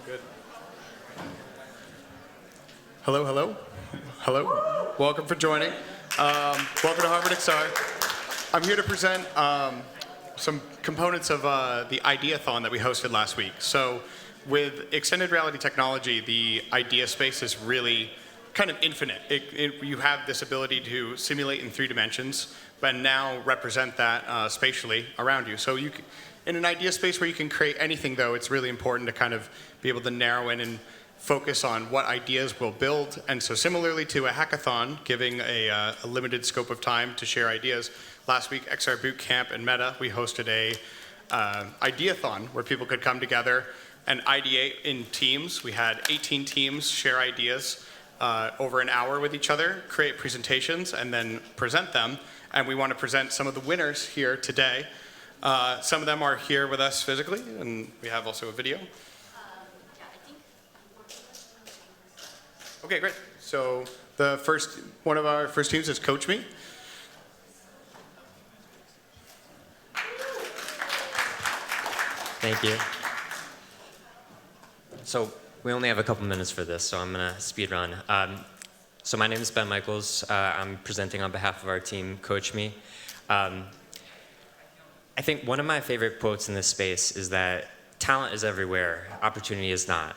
Good. Hello, hello. Hello. Welcome for joining. Welcome to HarvardXR. I'm here to present some components of the Ideathon that we hosted last week. So with extended reality technology, the idea space is really kind of infinite. You have this ability to simulate in 3 dimensions, but now represent that spatially around you. So in an idea space where you can create anything, though, it's really important to kind of be able to narrow in and focus on what ideas we'll build. And so similarly to a hackathon, giving a limited scope of time to share ideas, last week, XR Bootcamp and Meta, we hosted a Ideathon where people could come together and ideate in teams. We had 18 teams share ideas over an hour with each other, create presentations, and then present them. And we want to present some of the winners here today. Some of them are here with us physically, and we have also a video. Okay, great. So one of our first teams is Coach Me. Thank you. So we only have a couple minutes for this, so I'm going to speed run. So my name is Ben Michaels. I'm presenting on behalf of our team, Coach Me. I think one of my favorite quotes in this space is that talent is everywhere, opportunity is not.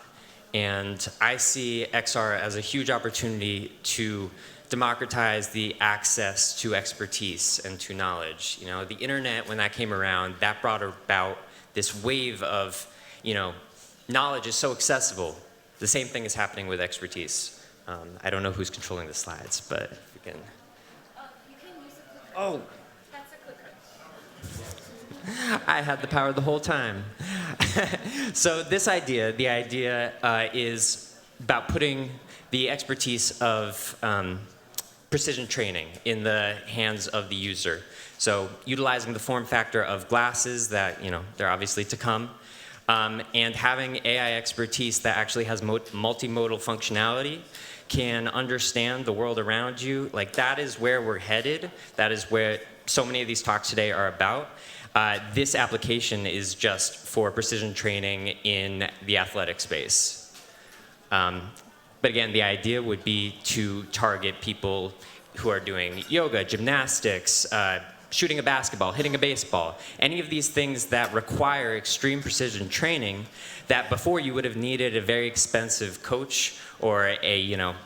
And I see XR as a huge opportunity to democratize the access to expertise and to knowledge. You know, the internet, when that came around, that brought about this wave of, knowledge is so accessible. The same thing is happening with expertise. I don't know who's controlling the slides, but if we can. You can use a clicker. Oh. That's a clicker. I had the power the whole time. So the idea is about putting the expertise of precision training in the hands of the user. So utilizing the form factor of glasses that, they're obviously to come, and having AI expertise that actually has multimodal functionality, can understand the world around you. Like, that is where we're headed. That is where so many of these talks today are about. This application is just for precision training in the athletic space. But again, the idea would be to target people who are doing yoga, gymnastics, shooting a basketball, hitting a baseball, any of these things that require extreme precision training that before you would have needed a very expensive coach or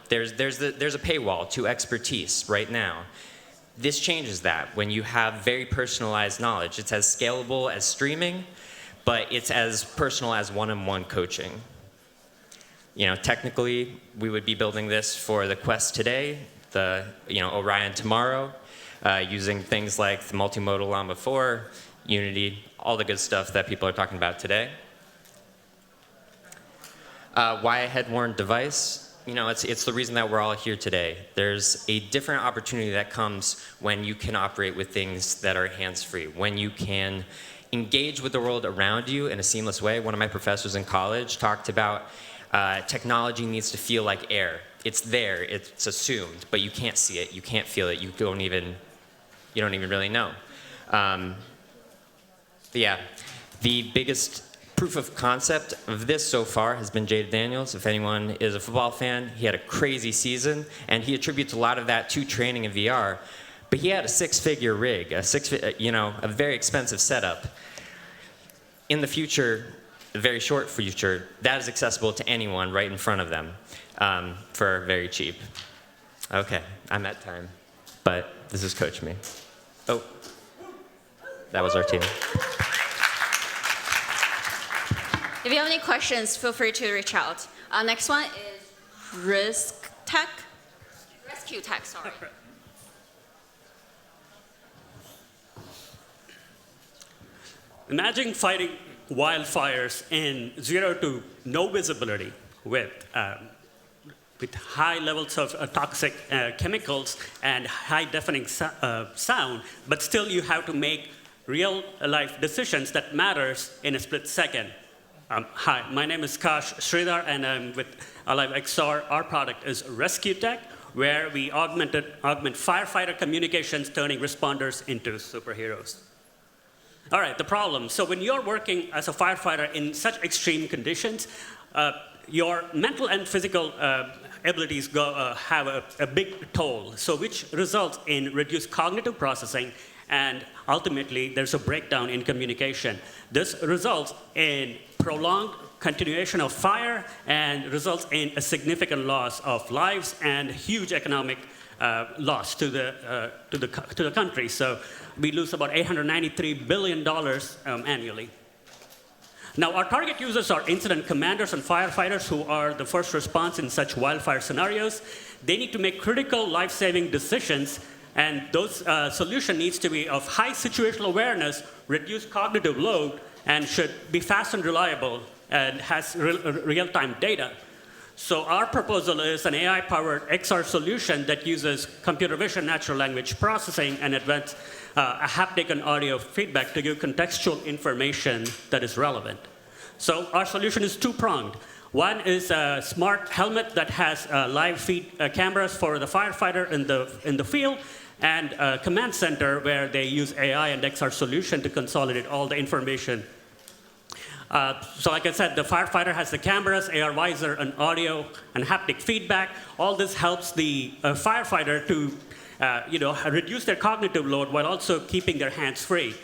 there's a paywall to expertise right now. This changes that when you have very personalized knowledge. It's as scalable as streaming, but it's as personal as one-on-one coaching. Technically, we would be building this for the Quest today, the Orion tomorrow, using things like the multimodal Llama 4, Unity, all the good stuff that people are talking about today. Why a head-worn device? It's the reason that we're all here today. There's a different opportunity that comes when you can operate with things that are hands-free, when you can engage with the world around you in a seamless way. One of my professors in college talked about technology needs to feel like air. It's there, it's assumed, but you can't see it, you can't feel it, you don't even really know. The biggest proof of concept of this so far has been Jada Daniels. If anyone is a football fan, he had a crazy season, and he attributes a lot of that to training in VR. But he had a 6-figure rig, a very expensive setup. In the future, the very short future, that is accessible to anyone right in front of them for very cheap. Okay, I'm at time, but this is Coach Me. Oh, that was our team. If you have any questions, feel free to reach out. Next one is Rescue Tech, sorry. Imagine fighting wildfires in 0 to no visibility with high levels of toxic chemicals and high deafening sound, but still you have to make real life decisions that matters in a split second. Hi, my name is Kash Sridhar, and I'm with HarvardXR. Our product is Rescue Tech, where we augment firefighter communications, turning responders into superheroes. All right, the problem. So when you're working as a firefighter in such extreme conditions, your mental and physical abilities have a big toll, so which results in reduced cognitive processing, and ultimately there's a breakdown in communication. This results in prolonged continuation of fire and results in a significant loss of lives and huge economic loss to the country. So we lose about $893 billion annually. Now, our target users are incident commanders and firefighters who are the first response in such wildfire scenarios. They need to make critical life-saving decisions, and those solution needs to be of high situational awareness, reduced cognitive load, and should be fast and reliable and has real-time data. So our proposal is an AI-powered XR solution that uses computer vision, natural language processing, and advanced haptic and audio feedback to give contextual information that is relevant. So our solution is two-pronged. One is a smart helmet that has live feed cameras for the firefighter in the field, and a command center where they use AI and XR solution to consolidate all the information. So like I said, the firefighter has the cameras, AR visor, and audio, and haptic feedback. All this helps the firefighter to reduce their cognitive load while also keeping their hands free.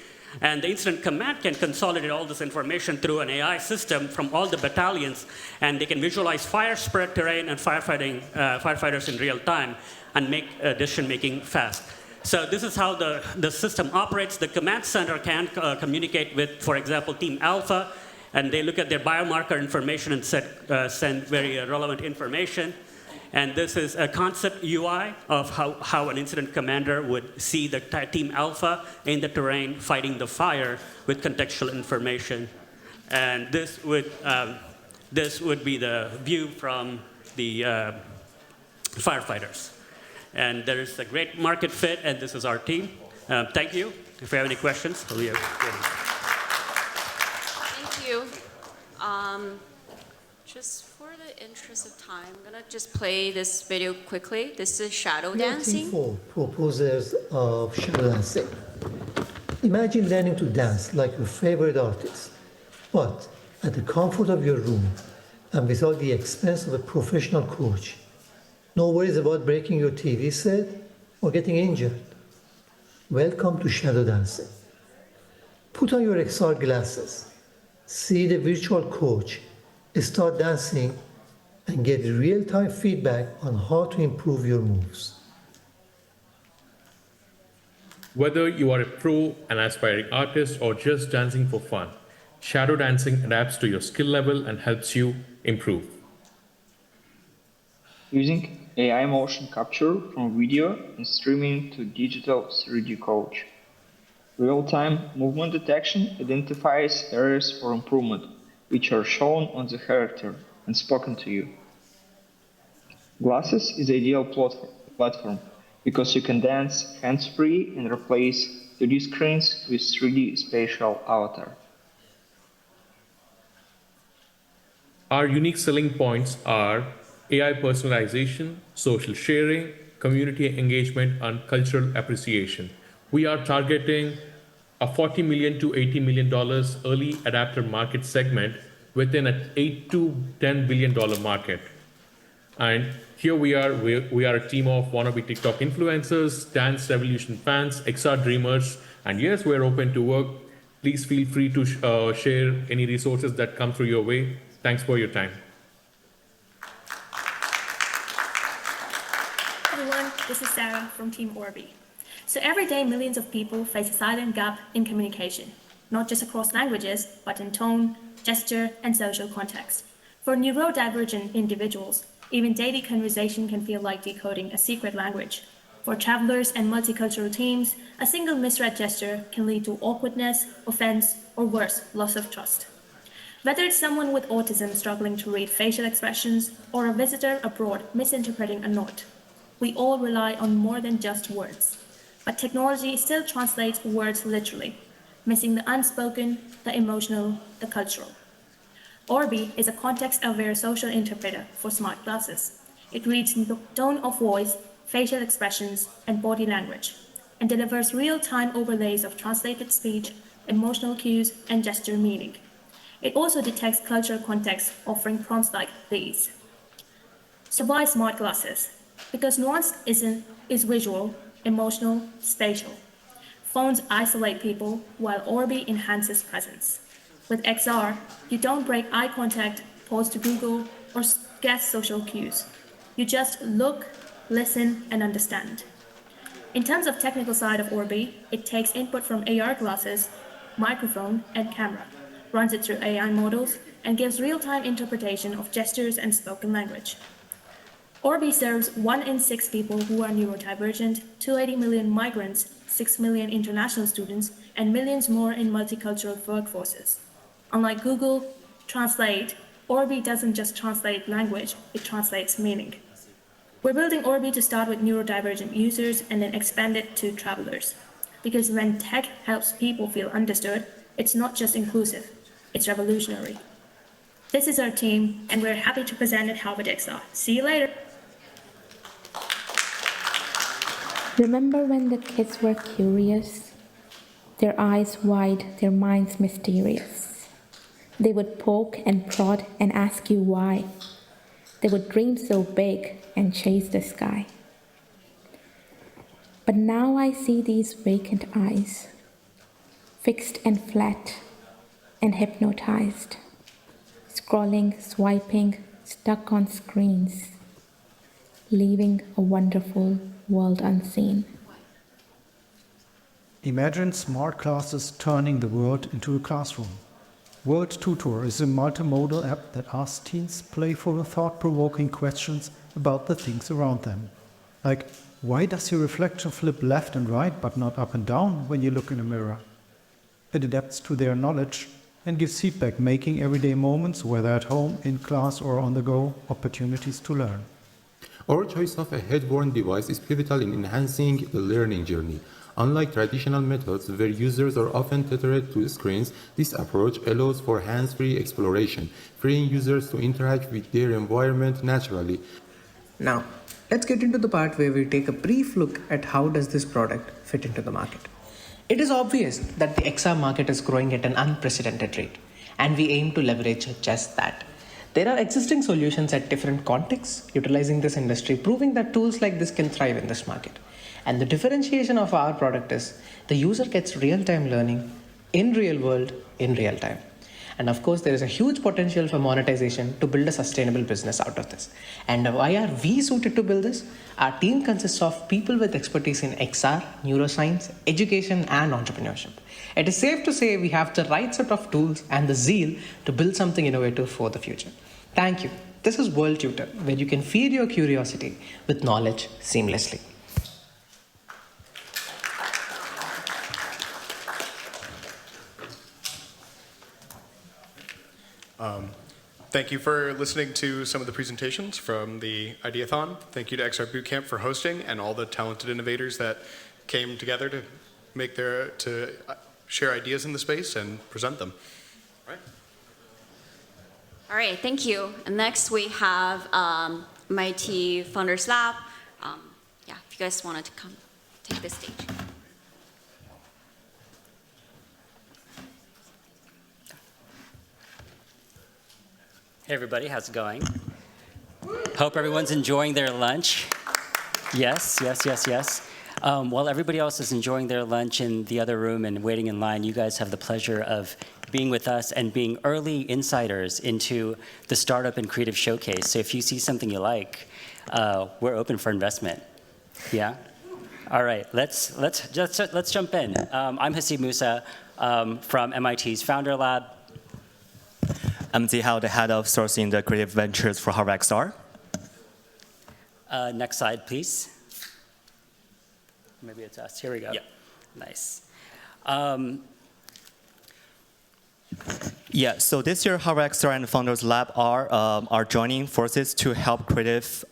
And the incident command can consolidate all this information through an AI system from all the battalions, and they can visualize fire spread terrain and firefighters in real time and make decision-making fast. So this is how the system operates. The command center can communicate with, for example, Team Alpha, and they look at their biomarker information and send very relevant information. And this is a concept UI of how an incident commander would see the Team Alpha in the terrain fighting the fire with contextual information. And this would be the view from the firefighters. And there is a great market fit, and this is our team. Thank you. If you have any questions, we are ready. Thank you. Just for the interest of time, I'm gonna just play this video quickly. This is shadow dancing. For proposers of shadow dancing. Imagine learning to dance like your favorite artist, but at the comfort of your room and without the expense of a professional coach. No worries about breaking your TV set or getting injured. Welcome to shadow dancing. Put on your XR glasses, see the virtual coach, start dancing, and get real-time feedback on how to improve your moves. Whether you are a pro, an aspiring artist, or just dancing for fun, shadow dancing adapts to your skill level and helps you improve. Using AI motion capture from video and streaming to digital 3D coach. Real-time movement detection identifies areas for improvement, which are shown on the character and spoken to you. Glasses is the ideal platform because you can dance hands-free and replace 2D screens with 3D spatial avatar. Our unique selling points are AI personalization, social sharing, community engagement, and cultural appreciation. We are targeting a $40 million to $80 million early adapter market segment within an $8 to $10 billion market. And here we are a team of wannabe TikTok influencers, Dance Revolution fans, XR dreamers, and yes, we're open to work. Please feel free to share any resources that come through your way. Thanks for your time. Everyone, this is Sarah from Team Orbi. So every day, millions of people face a silent gap in communication, not just across languages, but in tone, gesture, and social context. For neurodivergent individuals, even daily conversation can feel like decoding a secret language. For travelers and multicultural teams, a single misread gesture can lead to awkwardness, offense, or worse, loss of trust. Whether it's someone with autism struggling to read facial expressions, or a visitor abroad misinterpreting a note, we all rely on more than just words. But technology still translates words literally, missing the unspoken, the emotional, the cultural. Orbi is a context-aware social interpreter for smart glasses. It reads the tone of voice, facial expressions, and body language, and delivers real-time overlays of translated speech, emotional cues, and gesture meaning. It also detects cultural context, offering prompts like these. So why smart glasses? Because nuance is visual, emotional, spatial. Phones isolate people, while Orbi enhances presence. With XR, you don't break eye contact, pause to Google, or guess social cues. You just look, listen, and understand. In terms of technical side of Orbi, it takes input from AR glasses, microphone, and camera, runs it through AI models, and gives real-time interpretation of gestures and spoken language. Orbi serves 1 in 6 people who are neurodivergent, 280 million migrants, 6 million international students, and millions more in multicultural workforces. Unlike Google Translate, Orbi doesn't just translate language, it translates meaning. We're building Orbi to start with neurodivergent users and then expand it to travelers. Because when tech helps people feel understood, it's not just inclusive, it's revolutionary. This is our team, and we're happy to present at HarvardXR. See you later. Remember when the kids were curious? Their eyes wide, their minds mysterious. They would poke and prod and ask you why. They would dream so big and chase the sky. But now I see these vacant eyes, fixed and flat and hypnotized, scrolling, swiping, stuck on screens, leaving a wonderful world unseen. Imagine smart classes turning the world into a classroom. World Tutor is a multimodal app that asks teens playful, thought-provoking questions about the things around them. Like, why does your reflection flip left and right but not up and down when you look in a mirror? It adapts to their knowledge and gives feedback, making everyday moments, whether at home, in class or on the go, opportunities to learn. Our choice of a head-worn device is pivotal in enhancing the learning journey. Unlike traditional methods where users are often tethered to screens, this approach allows for hands-free exploration, freeing users to interact with their environment naturally. Now, let's get into the part where we take a brief look at how does this product fit into the market. It is obvious that the XR market is growing at an unprecedented rate, and we aim to leverage just that. There are existing solutions at different contexts utilizing this industry, proving that tools like this can thrive in this market. And the differentiation of our product is the user gets real-time learning in real world in real time. And of course, there is a huge potential for monetization to build a sustainable business out of this. And why are we suited to build this? Our team consists of people with expertise in XR, neuroscience, education, and entrepreneurship. It is safe to say we have the right set of tools and the zeal to build something innovative for the future. Thank you. This is World Tutor, where you can feed your curiosity with knowledge seamlessly. Thank you for listening to some of the presentations from the Ideathon. Thank you to XR Bootcamp for hosting and all the talented innovators that came together to share ideas in the space and present them. All right, thank you. And next we have MIT Founders Lab. Yeah, if you guys wanted to come take the stage. Hey everybody, how's it going? Hope everyone's enjoying their lunch. Yes, yes, yes, yes. While everybody else is enjoying their lunch in the other room and waiting in line, you guys have the pleasure of being with us and being early insiders into the Startup and Creative Showcase. So if you see something you like, we're open for investment. Yeah? All right, let's jump in. I'm Hasib Musa from MIT's Founder Lab. I'm Zihao, the head of sourcing the creative ventures for HarvardXR. Next slide, please. Maybe it's us. Here we go. Yeah. Nice. Yeah, so this year HarvardXR and Founders Lab are joining forces to help creative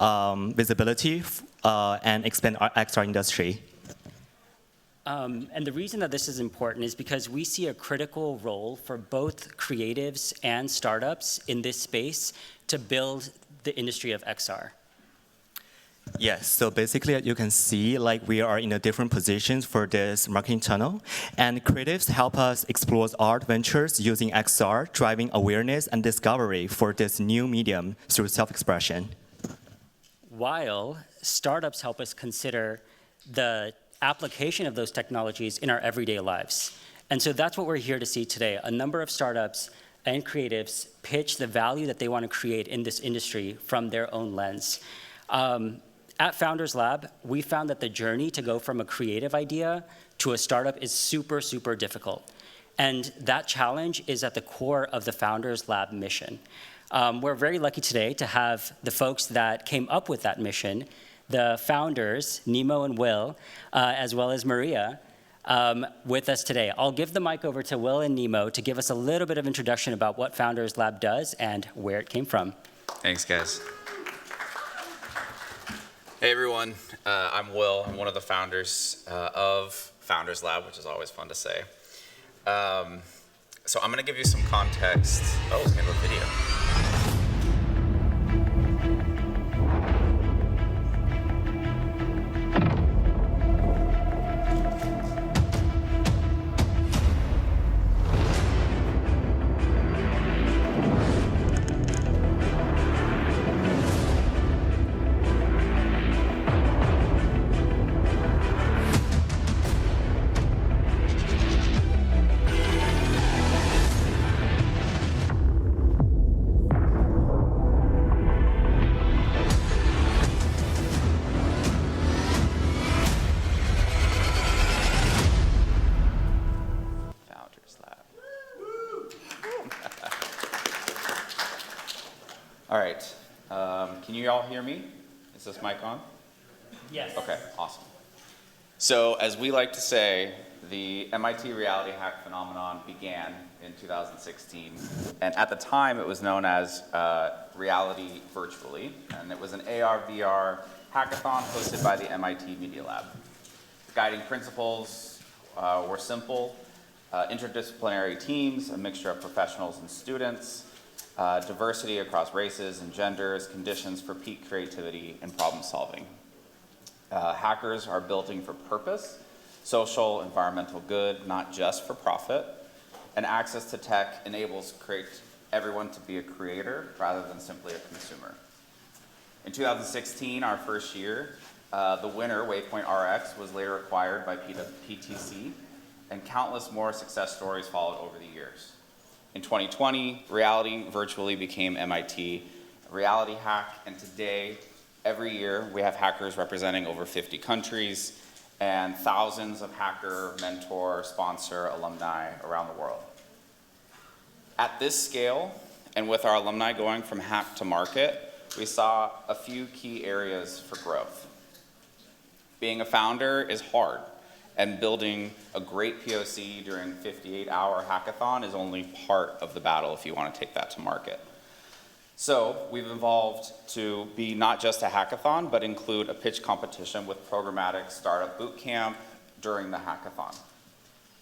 visibility and expand our XR industry. And the reason that this is important is because we see a critical role for both creatives and startups in this space to build the industry of XR. Yes, so basically you can see like we are in a different positions for this marketing channel, and creatives help us explore art ventures using XR, driving awareness and discovery for this new medium through self-expression. While startups help us consider the application of those technologies in our everyday lives. And so that's what we're here to see today. A number of startups and creatives pitch the value that they want to create in this industry from their own lens. At Founders Lab, we found that the journey to go from a creative idea to a startup is super, super difficult. And that challenge is at the core of the Founders Lab mission. We're very lucky today to have the folks that came up with that mission, the founders, Nemo and Will, as well as Maria, with us today. I'll give the mic over to Will and Nemo to give us a little bit of introduction about what Founders Lab does and where it came from. Thanks, guys. Hey, everyone. I'm Will. I'm one of the founders of Founders Lab, which is always fun to say. So I'm going to give you some context. Oh, we have a video. All right, can you all hear me? Is this mic on? Yes. Okay, awesome. So as we like to say, the MIT reality hack phenomenon began in 2016. And at the time, it was known as Reality Virtually. And it was an AR/VR hackathon hosted by the MIT Media Lab. The guiding principles were simple: interdisciplinary teams, a mixture of professionals and students, diversity across races and genders, conditions for peak creativity and problem solving. Hackers are building for purpose, social, environmental good, not just for profit. And access to tech enables everyone to be a creator rather than simply a consumer. In 2016, our first year, the winner, Waypoint RX, was later acquired by PTC, and countless more success stories followed over the years. In 2020, Reality Virtually became MIT Reality Hack, and today, every year, we have hackers representing over 50 countries and thousands of hacker, mentor, sponsor, alumni around the world. At this scale, and with our alumni going from hack to market, we saw a few key areas for growth. Being a founder is hard, and building a great POC during a 58-hour hackathon is only part of the battle if you want to take that to market. So we've evolved to be not just a hackathon, but include a pitch competition with programmatic startup bootcamp during the hackathon.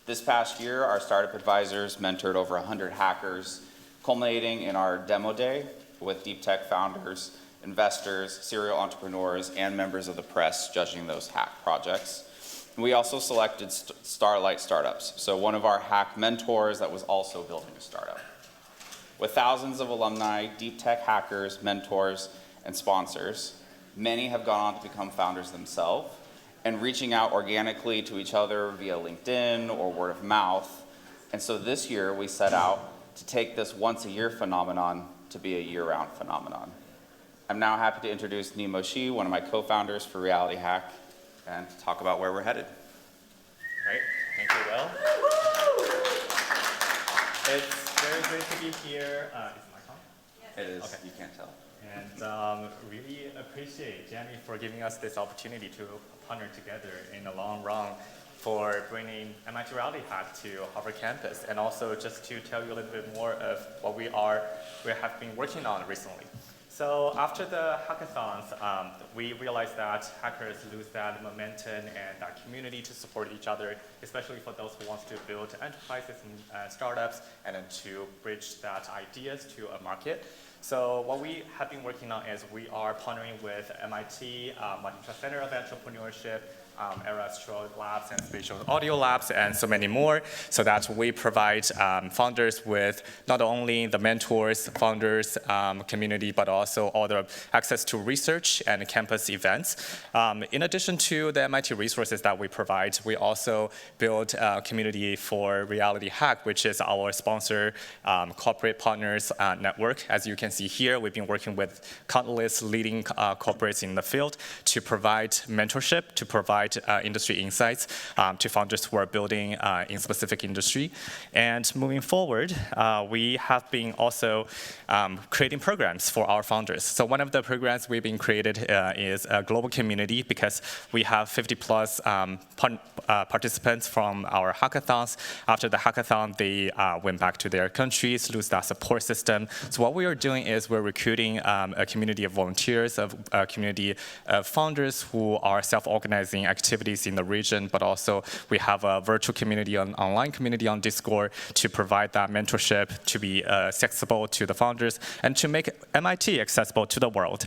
This past year, our startup advisors mentored over 100 hackers, culminating in our demo day with deep tech founders, investors, serial entrepreneurs, and members of the press judging those hack projects. We also selected Starlight Startups, so one of our hack mentors that was also building a startup. With thousands of alumni, deep tech hackers, mentors, and sponsors, many have gone on to become founders themselves, and reaching out organically to each other via LinkedIn or word of mouth. And so this year, we set out to take this once-a-year phenomenon to be a year-round phenomenon. I'm now happy to introduce Nemo Shi, one of my co-founders for Reality Hack, and talk about where we're headed. Great, thank you, Will. It's very great to be here. Is my phone? Yes. It is, okay. You can't tell. And really appreciate Jamie for giving us this opportunity to partner together in the long run for bringing MIT Reality Hack to Harvard campus, and also just to tell you a little bit more of what we have been working on recently. So after the hackathons, we realized that hackers lose that momentum and that community to support each other, especially for those who want to build enterprises and startups, and then to bridge that ideas to a market. So what we have been working on is we are partnering with MIT, Martin Center of Entrepreneurship, HarvardXR Labs and Spatial Audio Labs, and so many more, so that we provide founders with not only the mentors, founders, community, but also all the access to research and campus events. In addition to the MIT resources that we provide, we also build a community for Reality Hack, which is our sponsor corporate partners network. As you can see here, we've been working with countless leading corporates in the field to provide mentorship, to provide industry insights to founders who are building in specific industry. And moving forward, we have been also creating programs for our founders. So one of the programs we've been created is a global community, because we have 50 plus participants from our hackathons. After the hackathon, they went back to their countries, lose that support system. So what we are doing is we're recruiting a community of volunteers, a community of founders who are self-organizing activities in the region, but also we have a virtual community, an online community on Discord to provide that mentorship, to be accessible to the founders, and to make MIT accessible to the world.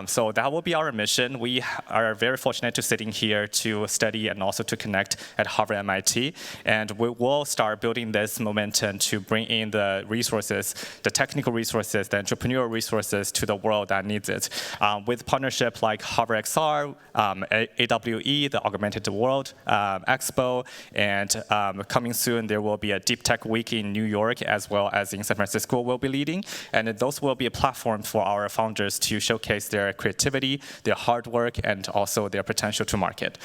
So that will be our mission. We are very fortunate to sitting here to study and also to connect at Harvard MIT, and we will start building this momentum to bring in the resources, the technical resources, the entrepreneurial resources to the world that needs it. With partnership like HarvardXR, AWE, the Augmented World Expo, and coming soon there will be a Deep Tech Week in New York as well as in San Francisco we'll be leading, and those will be a platform for our founders to showcase their creativity, their hard work, and also their potential to market.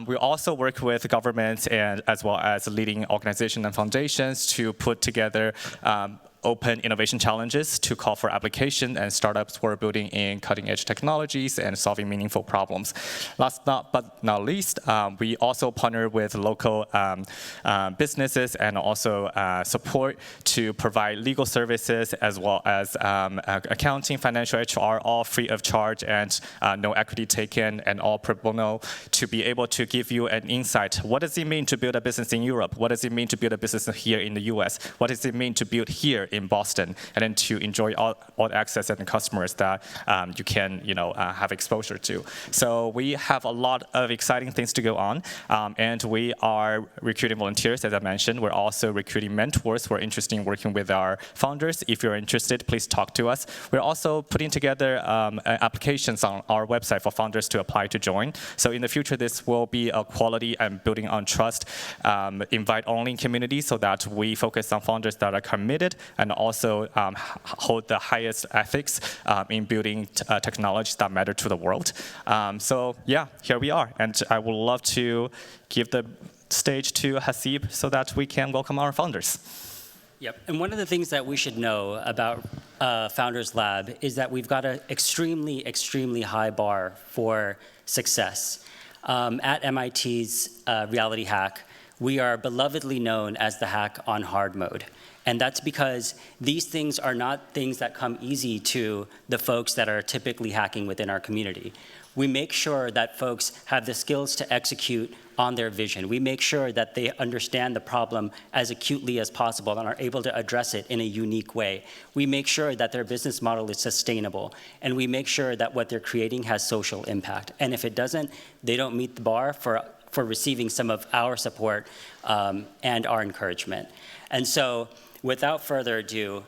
We also work with governments and as well as leading organizations and foundations to put together open innovation challenges to call for application and startups who are building in cutting-edge technologies and solving meaningful problems. Last but not least, we also partner with local businesses and also support to provide legal services as well as accounting, financial HR, all free of charge and no equity taken and all pro bono, to be able to give you an insight. What does it mean to build a business in Europe? What does it mean to build a business here in the US? What does it mean to build here in Boston, and then to enjoy all the access and the customers that you can have exposure to. So we have a lot of exciting things to go on, and we are recruiting volunteers, as I mentioned. We're also recruiting mentors who are interested in working with our founders. If you're interested, please talk to us. We're also putting together applications on our website for founders to apply to join. So in the future, this will be a quality and building on trust, invite-only community, so that we focus on founders that are committed and also hold the highest ethics in building technologies that matter to the world. So yeah, here we are. And I would love to give the stage to Hasib so that we can welcome our founders. Yep, and one of the things that we should know about Founders Lab is that we've got an extremely, extremely high bar for success. At MIT's Reality Hack, we are belovedly known as the hack on hard mode. And that's because these things are not things that come easy to the folks that are typically hacking within our community. We make sure that folks have the skills to execute on their vision. We make sure that they understand the problem as acutely as possible and are able to address it in a unique way. We make sure that their business model is sustainable, and we make sure that what they're creating has social impact. And if it doesn't, they don't meet the bar for receiving some of our support and our encouragement. And so, without further ado,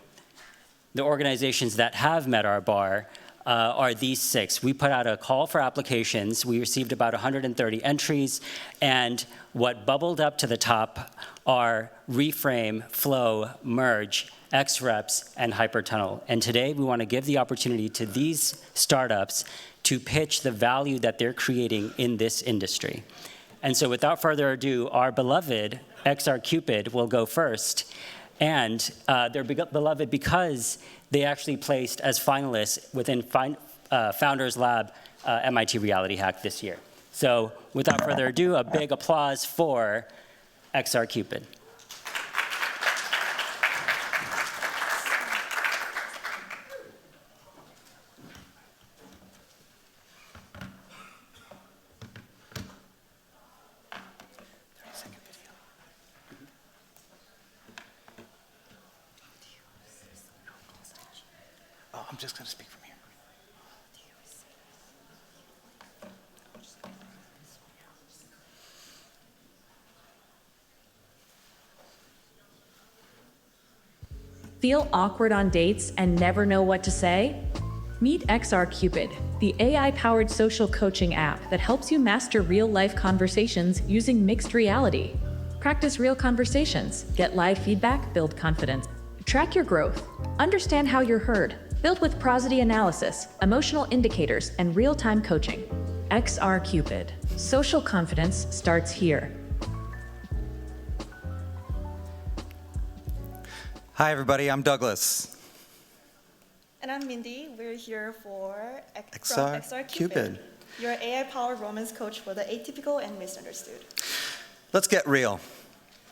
the organizations that have met our bar are these 6. We put out a call for applications. We received about 130 entries, and what bubbled up to the top are Reframe, Flow, Merge, XReps, and Hypertunnel. And today we want to give the opportunity to these startups to pitch the value that they're creating in this industry. And so without further ado, our beloved XR Cupid will go first. And they're beloved because they actually placed as finalists within Founders Lab MIT Reality Hack this year. So without further ado, a big applause for XR Cupid. I'm just going to speak from here. Feel awkward on dates and never know what to say? Meet XR Cupid, the AI-powered social coaching app that helps you master real-life conversations using mixed reality. Practice real conversations, get live feedback, build confidence. Track your growth. Understand how you're heard. Built with prosody analysis, emotional indicators, and real-time coaching. XR Cupid. Social confidence starts here. Hi, everybody. I'm Douglas. And I'm Mindy. We're here for XR Cupid, your AI-powered romance coach for the atypical and misunderstood. Let's get real.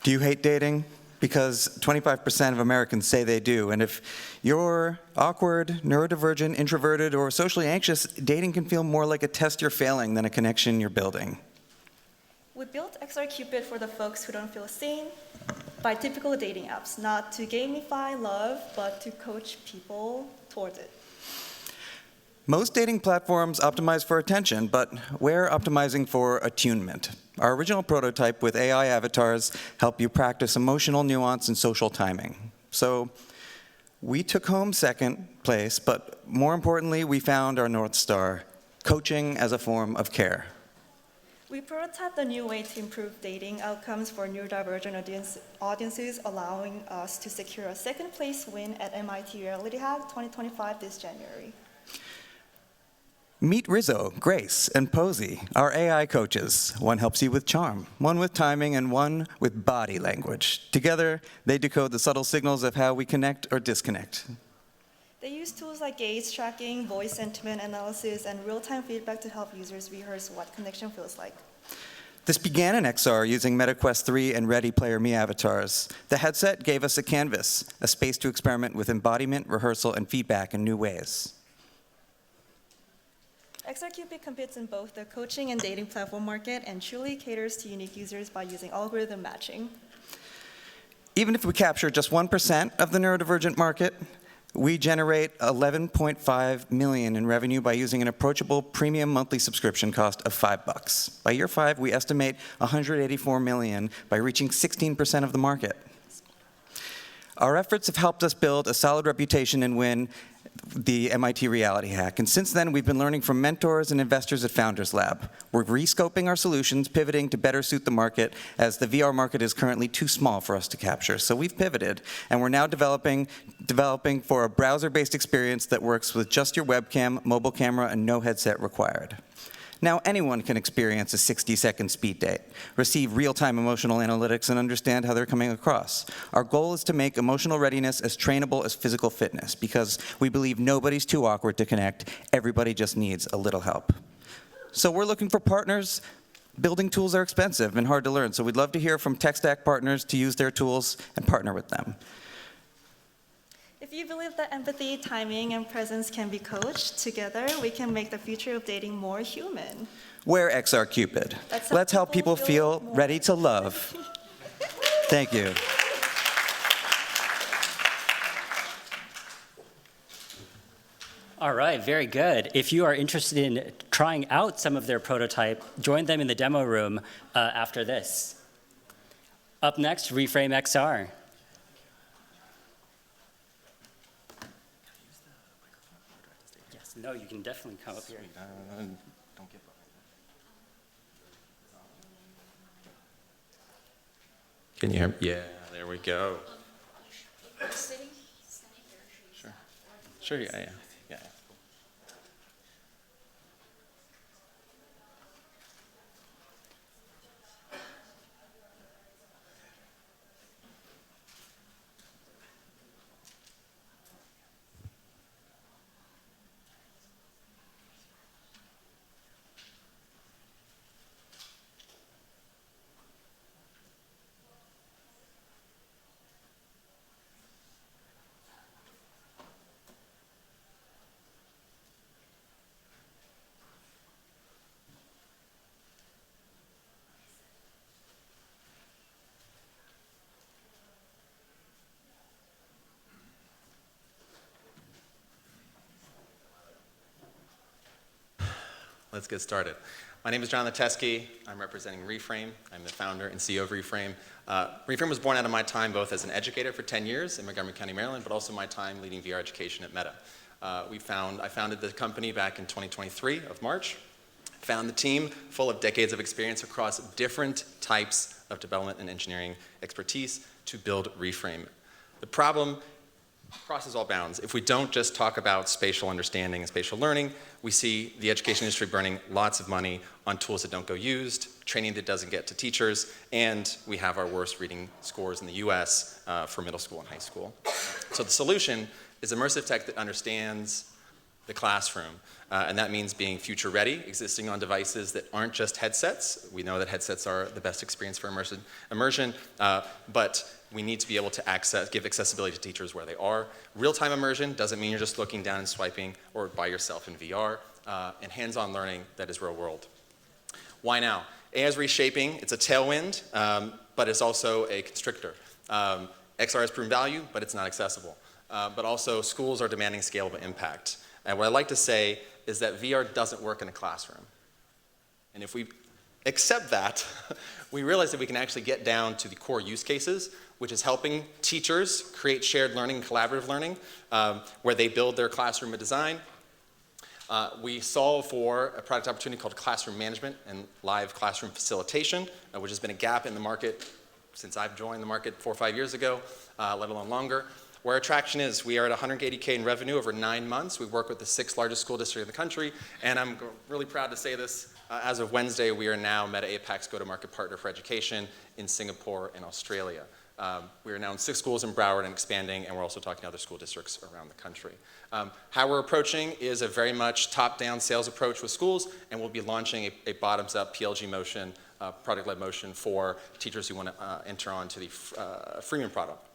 Do you hate dating? Because 25% of Americans say they do. And if you're awkward, neurodivergent, introverted, or socially anxious, dating can feel more like a test you're failing than a connection you're building. We built XR Cupid for the folks who don't feel seen by typical dating apps, not to gamify love, but to coach people towards it. Most dating platforms optimize for attention, but we're optimizing for attunement. Our original prototype with AI avatars help you practice emotional nuance and social timing. So we took home second place, but more importantly, we found our North Star, coaching as a form of care. We prototyped a new way to improve dating outcomes for neurodivergent audiences, allowing us to secure a second place win at MIT Reality Hack 2025 this January. Meet Rizzo, Grace, and Posey, our AI coaches. One helps you with charm, one with timing, and one with body language. Together, they decode the subtle signals of how we connect or disconnect. They use tools like gaze tracking, voice sentiment analysis, and real-time feedback to help users rehearse what connection feels like. This began in XR using MetaQuest 3 and Ready Player Me avatars. The headset gave us a canvas, a space to experiment with embodiment, rehearsal, and feedback in new ways. XR Cupid competes in both the coaching and dating platform market and truly caters to unique users by using algorithm matching. Even if we capture just 1% of the neurodivergent market, we generate $11.5 million in revenue by using an approachable premium monthly subscription cost of $5. By year 5, we estimate $184 million by reaching 16% of the market. Our efforts have helped us build a solid reputation and win the MIT Reality Hack. And since then, we've been learning from mentors and investors at Founders Lab. We're rescoping our solutions, pivoting to better suit the market, as the VR market is currently too small for us to capture. So we've pivoted, and we're now developing for a browser-based experience that works with just your webcam, mobile camera, and no headset required. Now anyone can experience a 60-second speed date, receive real-time emotional analytics, and understand how they're coming across. Our goal is to make emotional readiness as trainable as physical fitness, because we believe nobody's too awkward to connect. Everybody just needs a little help. So we're looking for partners. Building tools are expensive and hard to learn, so we'd love to hear from tech stack partners to use their tools and partner with them. If you believe that empathy, timing, and presence can be coached, together we can make the future of dating more human. We're XR Cupid. Let's help people feel ready to love. Thank you. All right, very good. If you are interested in trying out some of their prototype, join them in the demo room after this. Up next, Reframe XR. Yes, no, you can definitely come up here. Don't get Can you hear me? Yeah, there we go. Sure. Sure, yeah. Let's get started. My name is Jonathan Teskey. I'm representing Reframe. I'm the founder and CEO of Reframe. Reframe was born out of my time both as an educator for 10 years in Montgomery County, Maryland, but also my time leading VR education at Meta. I founded the company back in 2023 of March. Found the team full of decades of experience across different types of development and engineering expertise to build Reframe. The problem crosses all bounds. If we don't just talk about spatial understanding and spatial learning, we see the education industry burning lots of money on tools that don't go used, training that doesn't get to teachers, and we have our worst reading scores in the US for middle school and high school. So the solution is immersive tech that understands the classroom. And that means being future ready, existing on devices that aren't just headsets. We know that headsets are the best experience for immersion, but we need to be able to give accessibility to teachers where they are. Real-time immersion doesn't mean you're just looking down and swiping or by yourself in VR, and hands-on learning that is real world. Why now? AI is reshaping. It's a tailwind, but it's also a constrictor. XR has proven value, but it's not accessible. But also schools are demanding scalable impact. And what I like to say is that VR doesn't work in a classroom. And if we accept that, we realize that we can actually get down to the core use cases, which is helping teachers create shared learning and collaborative learning, where they build their classroom and design. We solve for a product opportunity called classroom management and live classroom facilitation, which has been a gap in the market since I've joined the market 4 or 5 years ago, let alone longer. Where our traction is, we are at 180K in revenue over 9 months. We work with the 6th largest school district in the country, and I'm really proud to say this. As of Wednesday, we are now Meta APAC's go-to-market partner for education in Singapore and Australia. We are now in 6 schools in Broward and expanding, and we're also talking to other school districts around the country. How we're approaching is a very much top-down sales approach with schools, and we'll be launching a bottoms-up PLG motion, product-led motion for teachers who want to enter onto the freemium product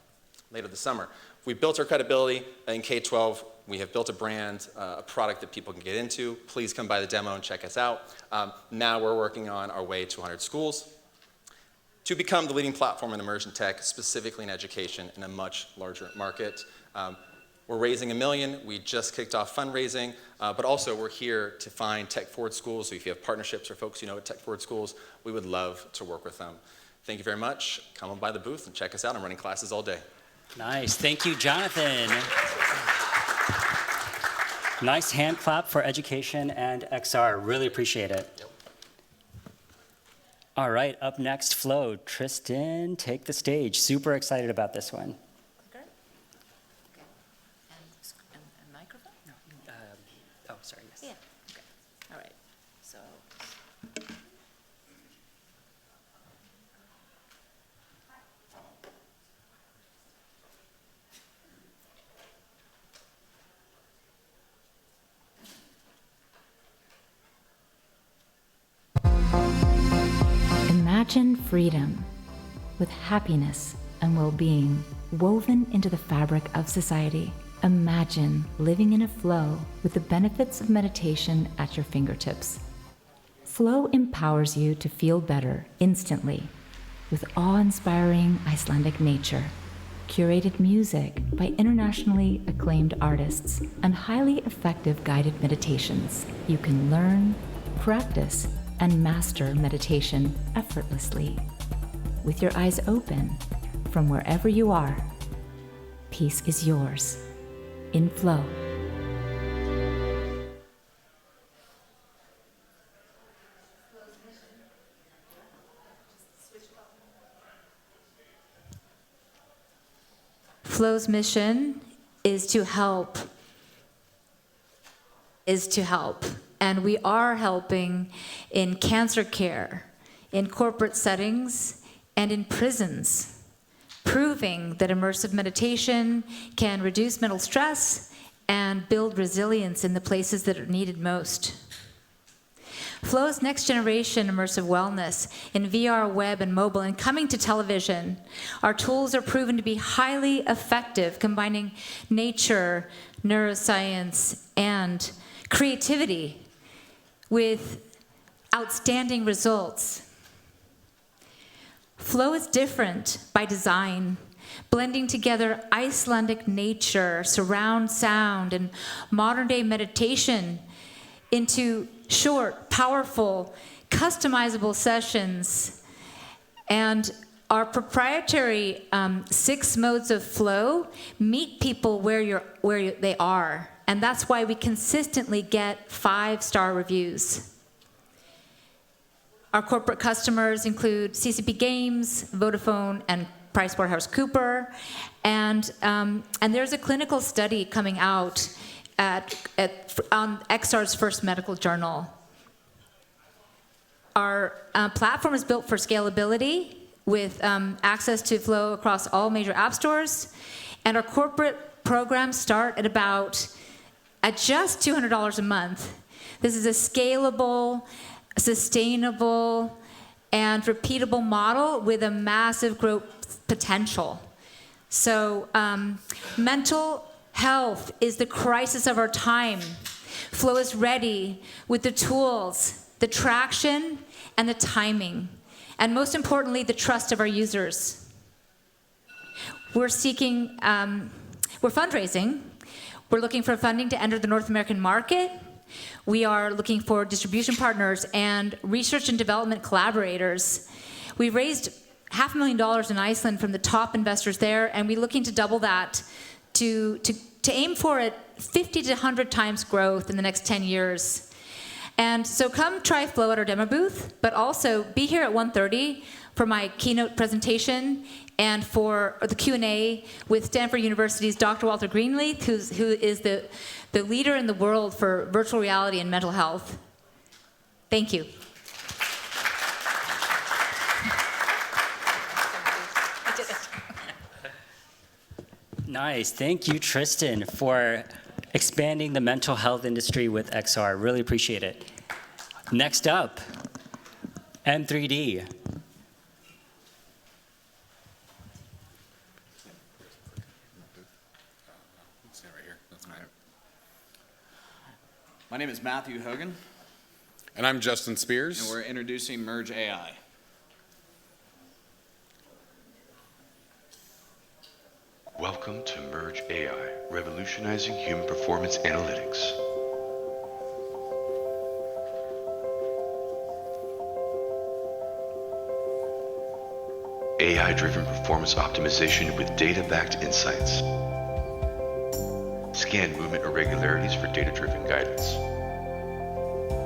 later this summer. We built our credibility in K-12. We have built a brand, a product that people can get into. Please come by the demo and check us out. Now we're working on our way to 100 schools to become the leading platform in immersion tech, specifically in education, in a much larger market. We're raising $1 million. We just kicked off fundraising, but also we're here to find tech-forward schools. So if you have partnerships or folks you know at tech-forward schools, we would love to work with them. Thank you very much. Come on by the booth and check us out. I'm running classes all day. Nice. Thank you, Jonathan. Nice hand clap for education and XR. Really appreciate it. Yep. All right, up next, Flo. Tristan, take the stage. Super excited about this one. Okay. And microphone? No. Oh, sorry, yes. Yeah. Okay. All right. So. Imagine freedom with happiness and well-being woven into the fabric of society. Imagine living in a flow with the benefits of meditation at your fingertips. Flow empowers you to feel better instantly with awe-inspiring Icelandic nature, curated music by internationally acclaimed artists, and highly effective guided meditations. You can learn, practice, and master meditation effortlessly. With your eyes open, from wherever you are, peace is yours. In Flow. Flow's mission is to help. And we are helping in cancer care, in corporate settings, and in prisons, proving that immersive meditation can reduce mental stress and build resilience in the places that are needed most. Flow's next generation immersive wellness in VR, web, and mobile, and coming to television. Our tools are proven to be highly effective, combining nature, neuroscience, and creativity with outstanding results. Flow is different by design, blending together Icelandic nature, surround sound, and modern-day meditation into short, powerful, customizable sessions. And our proprietary 6 modes of flow meet people where they are. And that's why we consistently get 5-star reviews. Our corporate customers include CCP Games, Vodafone, and PricewaterhouseCoopers. And there's a clinical study coming out on XR's first medical journal. Our platform is built for scalability with access to flow across all major app stores. And our corporate programs start at just $200 a month. This is a scalable, sustainable, and repeatable model with a massive growth potential. So mental health is the crisis of our time. Flow is ready with the tools, the traction, and the timing, and most importantly, the trust of our users. We're fundraising. We're looking for funding to enter the North American market. We are looking for distribution partners and research and development collaborators. We raised $500,000 in Iceland from the top investors there, and we're looking to double that to aim for 50 to 100 times growth in the next 10 years. And so come try Flow at our demo booth, but also be here at 1:30 for my keynote presentation and for the Q&A with Stanford University's Dr. Walter Greenleaf, who is the leader in the world for virtual reality and mental health. Thank you. Nice. Thank you, Tristan, for expanding the mental health industry with XR. Really appreciate it. Next up, M3D. My name is Matthew Hogan. And I'm Justin Spears. And we're introducing Merge AI. Welcome to Merge AI, revolutionizing human performance analytics. AI-driven performance optimization with data-backed insights. Scan movement irregularities for data-driven guidance.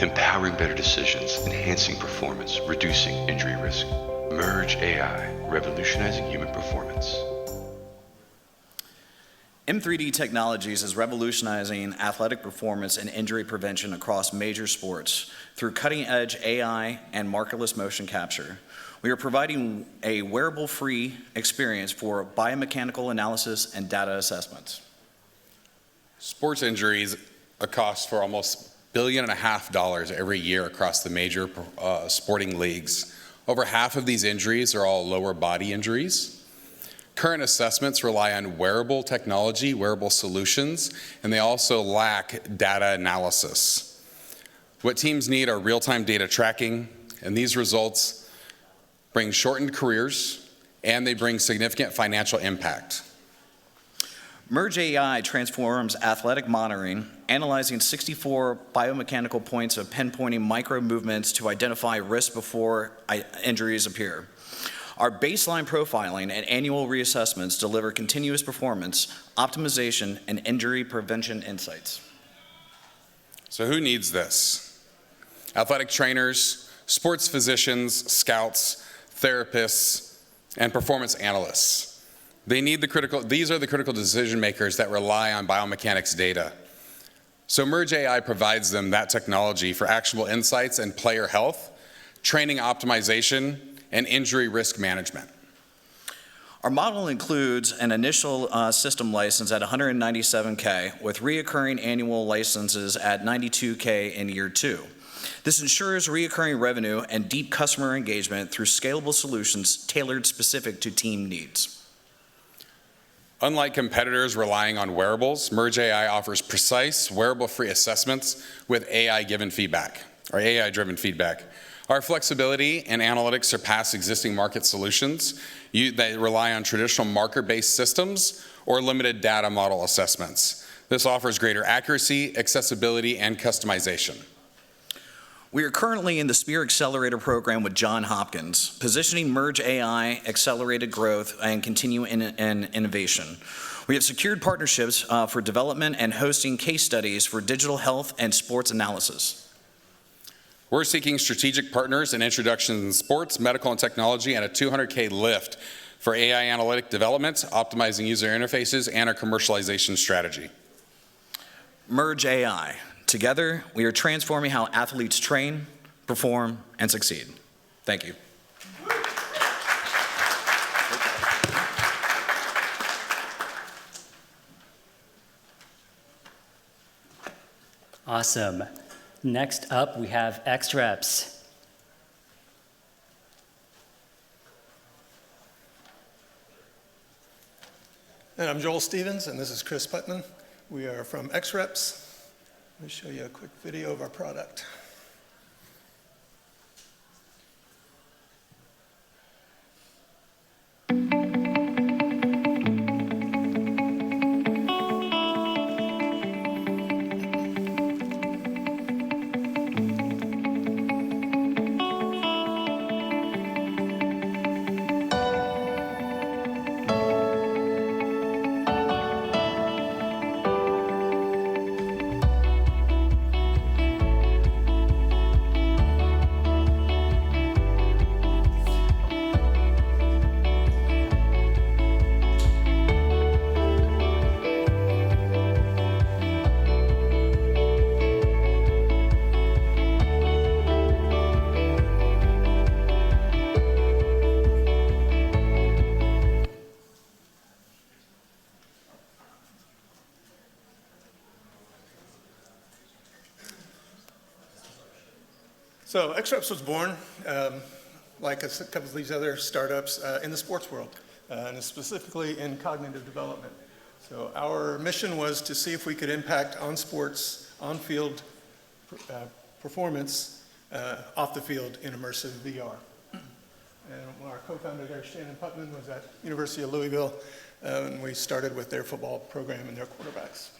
Empowering better decisions, enhancing performance, reducing injury risk. Merge AI, revolutionizing human performance. M3D Technologies is revolutionizing athletic performance and injury prevention across major sports through cutting-edge AI and markerless motion capture. We are providing a wearable-free experience for biomechanical analysis and data assessments. Sports injuries cost for almost $1.5 billion every year across the major sporting leagues. Over half of these injuries are all lower body injuries. Current assessments rely on wearable technology, wearable solutions, and they also lack data analysis. What teams need are real-time data tracking, and these results bring shortened careers, and they bring significant financial impact. Merge AI transforms athletic monitoring, analyzing 64 biomechanical points of pinpointing micro movements to identify risk before injuries appear. Our baseline profiling and annual reassessments deliver continuous performance, optimization, and injury prevention insights. So who needs this? Athletic trainers, sports physicians, scouts, therapists, and performance analysts. These are the critical decision makers that rely on biomechanics data. So Merge AI provides them that technology for actionable insights and player health, training optimization, and injury risk management. Our model includes an initial system license at $197K with reoccurring annual licenses at $92K in year 2. This ensures reoccurring revenue and deep customer engagement through scalable solutions tailored specific to team needs. Unlike competitors relying on wearables, Merge AI offers precise, wearable-free assessments with AI-driven feedback. Our flexibility and analytics surpass existing market solutions that rely on traditional marker-based systems or limited data model assessments. This offers greater accuracy, accessibility, and customization. We are currently in the Spear Accelerator program with Johns Hopkins, positioning Merge AI, accelerated growth, and continue in innovation. We have secured partnerships for development and hosting case studies for digital health and sports analysis. We're seeking strategic partners and introductions in sports, medical, and technology, and a $200K lift for AI analytic development, optimizing user interfaces, and our commercialization strategy. Merge AI. Together, we are transforming how athletes train, perform, and succeed. Thank you. Awesome. Next up, we have XREPS. And I'm Joel Stevens, and this is Chris Putman. We are from XREPS. Let me show you a quick video of our product. So XREPS was born, like a couple of these other startups, in the sports world, and specifically in cognitive development. So our mission was to see if we could impact on-sports, on-field performance off the field in immersive VR. And our co-founder there, Shannon Putman, was at University of Louisville, and we started with their football program and their quarterbacks.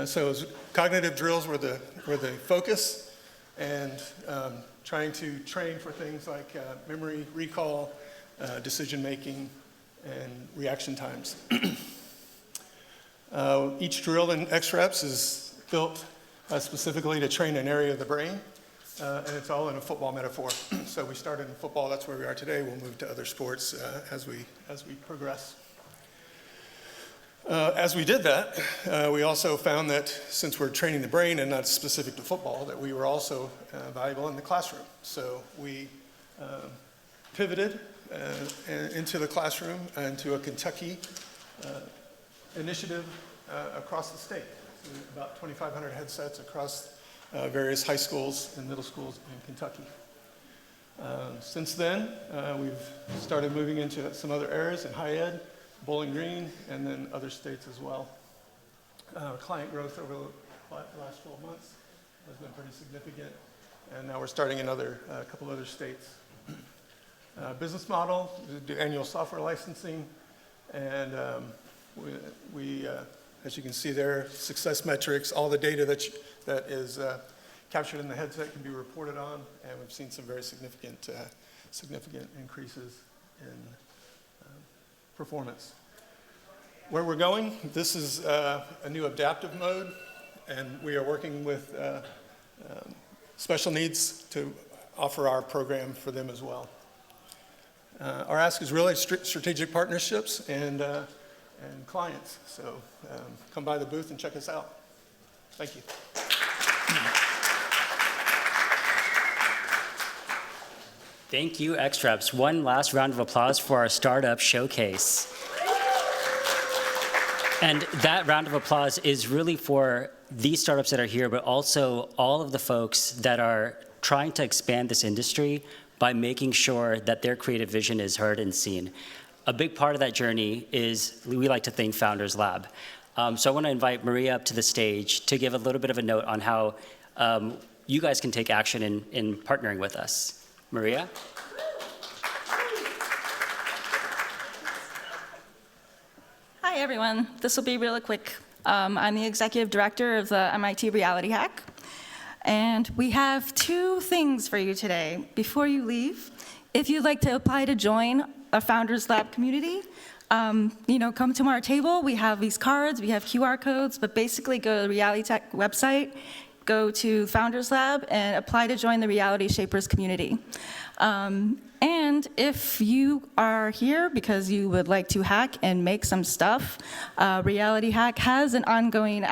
So cognitive drills were the focus, and trying to train for things like memory, recall, decision-making, and reaction times. Each drill in XREPS is built specifically to train an area of the brain, and it's all in a football metaphor. So we started in football, that's where we are today. We'll move to other sports as we progress. As we did that, we also found that since we're training the brain and not specific to football, that we were also valuable in the classroom. So we pivoted into the classroom, into a Kentucky initiative across the state. So about 2,500 headsets across various high schools and middle schools in Kentucky. Since then, we've started moving into some other areas in high ed, Bowling Green, and then other states as well. Our client growth over the last 12 months has been pretty significant, and now we're starting in a couple other states. Business model, we do annual software licensing, and we as you can see there, success metrics, all the data that is captured in the headset can be reported on, and we've seen some very significant increases in performance. Where we're going, this is a new adaptive mode, and we are working with special needs to offer our program for them as well. Our ask is really strategic partnerships and clients, so come by the booth and check us out. Thank you. Thank you, XREPS. One last round of applause for our startup showcase. And that round of applause is really for these startups that are here, but also all of the folks that are trying to expand this industry by making sure that their creative vision is heard and seen. A big part of that journey is, we like to think, Founders Lab. So I want to invite Maria up to the stage to give a little bit of a note on how you guys can take action in partnering with us. Maria? Hi, everyone. This will be really quick. I'm the executive director of the MIT Reality Hack. And we have two things for you today. Before you leave, if you'd like to apply to join a Founders Lab community, come to our table. We have these cards, we have QR codes, but basically go to the Reality Tech website, go to Founders Lab, and apply to join the Reality Shapers community. And if you are here because you would like to hack and make some stuff, Reality Hack has an ongoing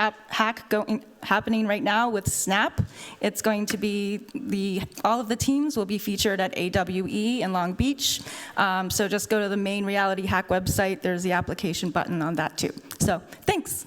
happening right now with Snap. It's going to be all of the teams will be featured at AWE in Long Beach. So just go to the main Reality Hack website. There's the application button on that too. So thanks.